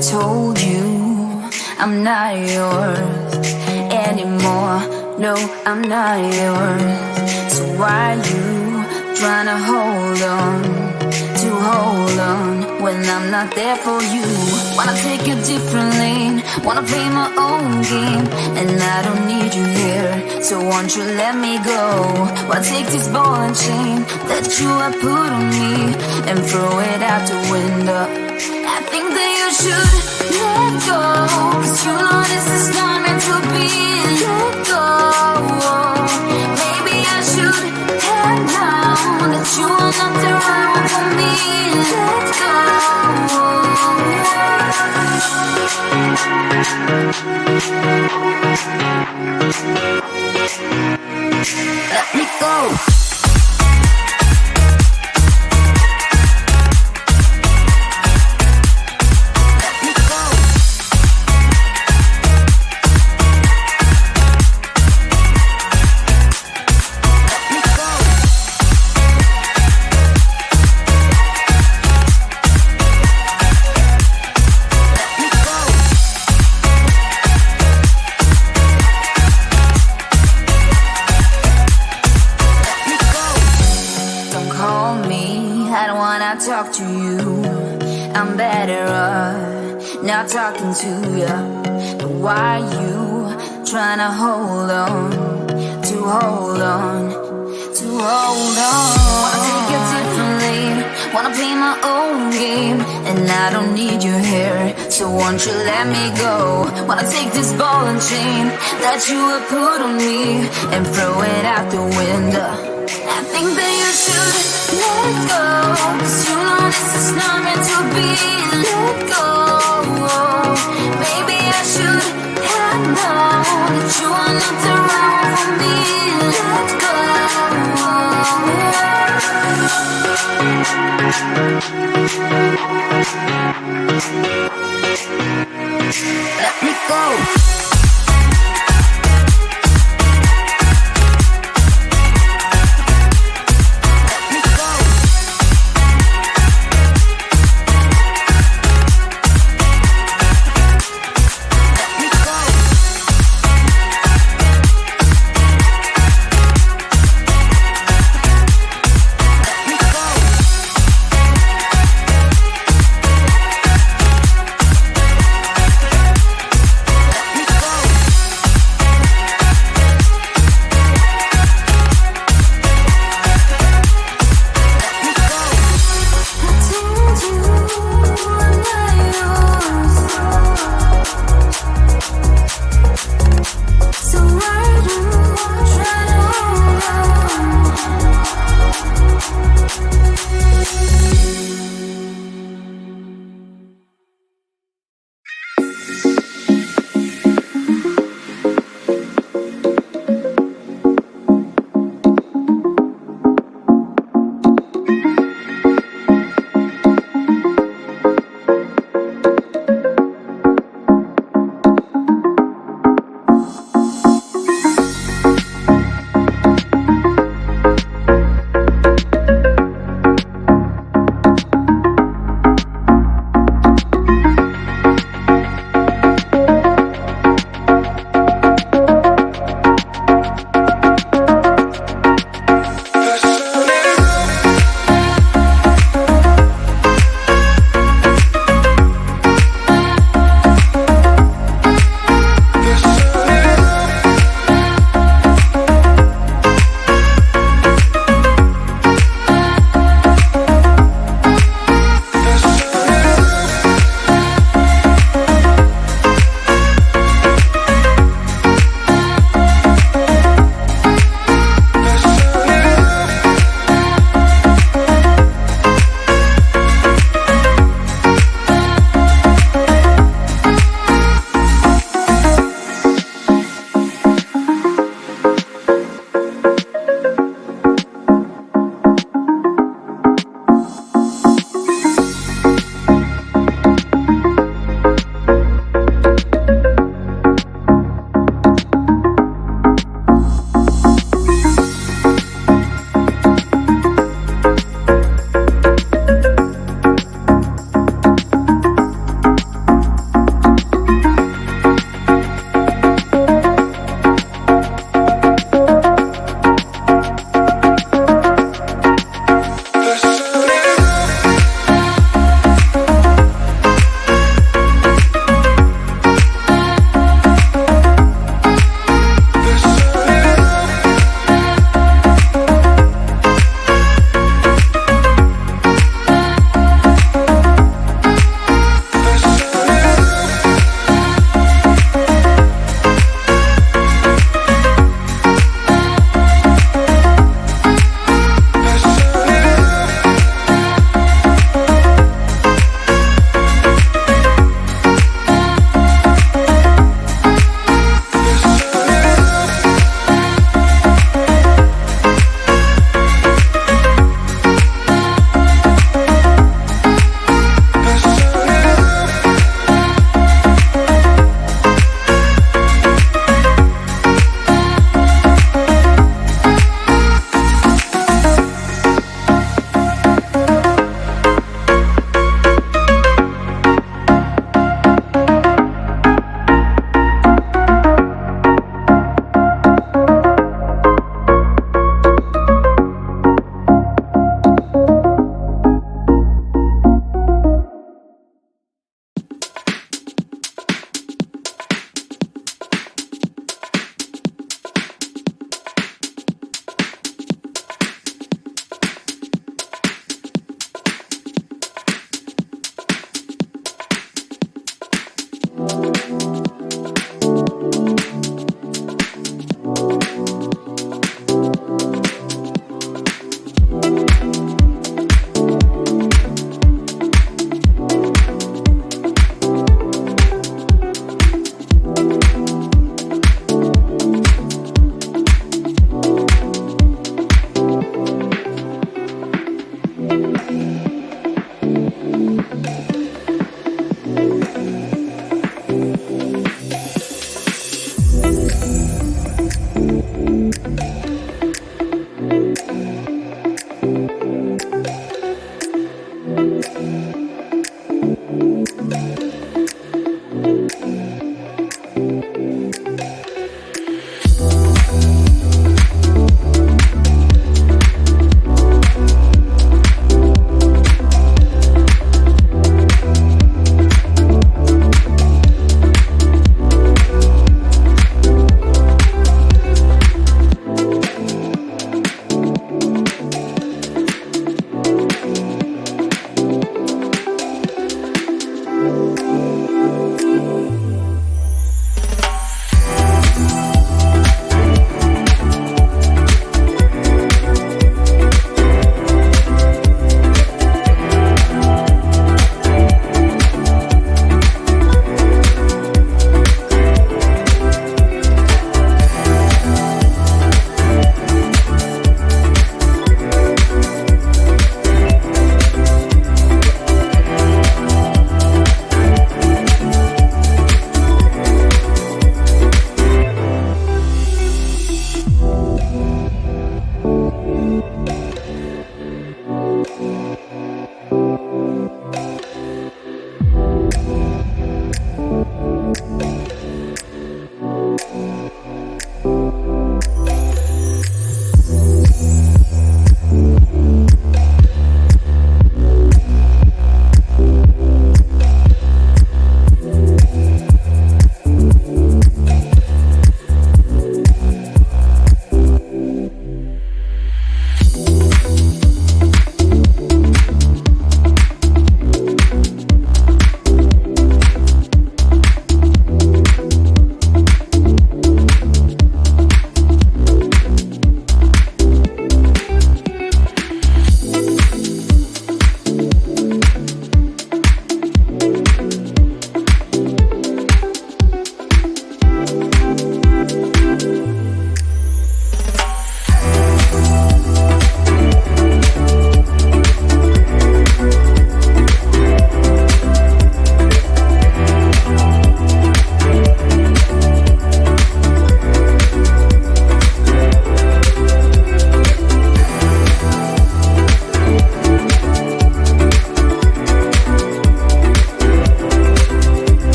told you I'm not yours anymore. No, I'm not yours. So why you trying to hold on when I'm not there for you? Wanna take a different lane, wanna play my own game, and I don't need you here, so won't you let me go? Wanna take this ball and chain that you have put on me and throw it out the window. I think that you should let go, 'cause you know this is not meant to be. Let go. Maybe I should have known that you are not the right one for me. Let go. Let me go. Talk to you, I'm better off not talking to you. But why you trying to hold on? Wanna take a different lane, wanna play my own game, and I don't need you here, so won't you let me go? Wanna take this ball and chain that you have put on me and throw it out the window. I think that you should let go, 'cause you know this is not meant to be. Let go. Maybe I should have known that you are not the right one for me. Let go. Let me go.